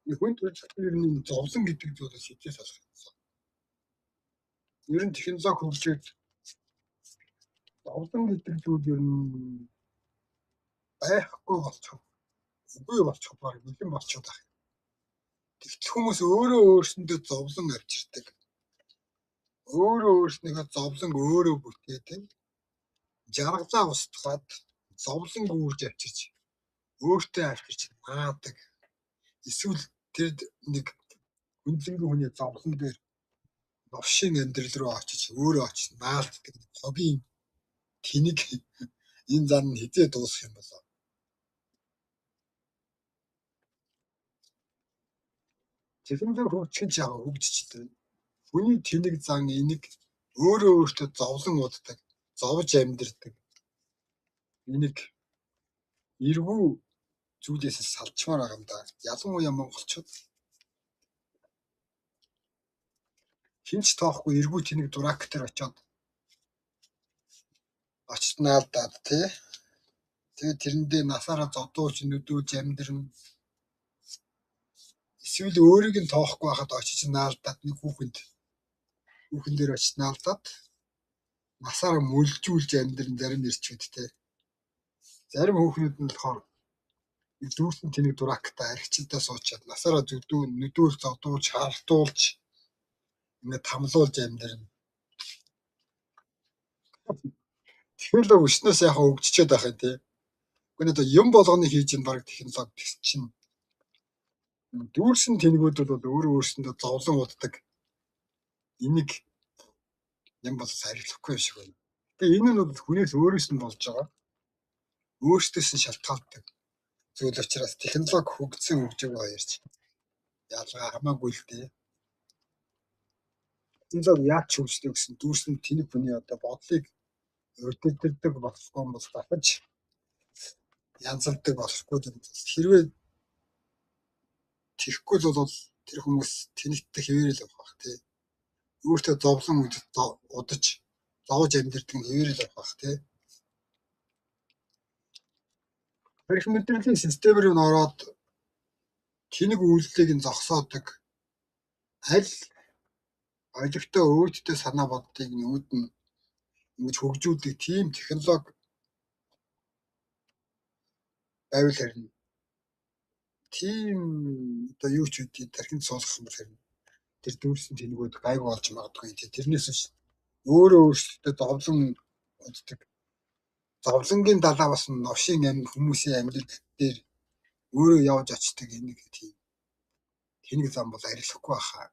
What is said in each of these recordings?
Хүн төрөлхтөн ер нь зовлон гэдэг зүйлээс хичээс алах юмсан. Ер нь технологи хөгжөөд зовлон гэдэг зүйл ер нь байхгүй болчих. Үгүй болчих баг бэлэн болчиход байна. Тэгтэл хүмүүс өөрөө өөрсөндөө зовлон авчирдаг. Өөрөө өөрснийхөө зовлон өөрөө бүтээдэг. Жаргалаа устгаад зовлон гүүрж авчирч өөртөө авчирч наадаг. Эсвэл тэр нэг хүндлэнгийн хүний зовлон дээр новшийн амьдрал руу очиж өөрөө очиж наалддаг хогийн тэнэг энэ зан нь хизээ дуусах юм болоо. Технологи хөгжих нь яг хөгжчихтэй. Хүний тэнэг зан энийг өөрөө өөртөө зовлон уддаг, зовж амьдрдаг. Энийг эргүү зүйлээс салчмаар байгаа юм да. Ялангуяа монголчууд хинч тоохгүй эргүү тэнэг дурак дээр очиод наалдаад тий. Тэгээд тэрэндээ насаараа зодууч нүдүүлж амьдрын. Эсвэл өөрийг нь тоохгүй байхад очиж наалдаад нэг хүүхэн дээр очиж наалдаад насаараа мөлжүүлж амьдрын зарим ирчүүд тий. Зарим хүүхнүүд нь болохоор дүүрсэн тэнэг дурактай архичилдаа суучаад насаараа нүдүүл зодуулж хартуулж ингээд тамлуулж амьдрын. Технологи өчнөөс яхаа хөгжчихэд байх юм тий. Гэхдээ одоо юм болгоны хийж ин баг технологи гэсэн чинь дүүрсэн тэнэгүүд бол өөрөө өөрсөндөө зовлон уддаг. Энийг юм бол хариулахгүй шиг байна. Тэгээ энэ нь бол хүнээс өөрөөс нь болж байгаа. Өөртөөс нь шалтгаалдаг зүйл учраас технологи хөгжсөн хөгжөөг хоёрч ялгаа хамаагүй л дээ. Технологи яаж хөгждөг гэсэн дүүрсэн тэнэг хүний одоо бодлыг өрдөлдөрдөг болохгүй юм бол дахиж янзалдаг болохгүй юм. Хэрвээ тийхгүй л бол тэр хүмүүс тэнэгтэй хэвээрэл авах бах тий. Өөртөө зовлон удаж зовж амьдрдаг нь хэвээрэл авах бах тий. Тарих мэдрэлийн системээр нь ороод тэнэг үйлдэлийг нь зогсоодог. Аль ойлгохтой өөдтэй санаа бодлыг нүүд нь ингэж хөгжүүлдэг тийм технологи байвал харин тийм одоо юу ч үгүй тархинд суулгах юм бол харин тэр дүүрсэн тэнэгүүд гайгүй болж магадгүй тий. Тэрнээс биш өөрөө өөрсдөө зовлон уддаг. Зовлонгийн далаа бас новшийн хүмүүсийн амьдрал дээр өөрөө явж очдаг энийг тийм тэнэг зам бол арилахгүй байхаа.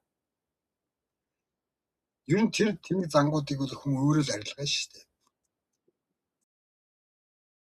Ер нь тэр тэнэг зангуудыг бол хүн өөрөө л арилгана шүү дээ.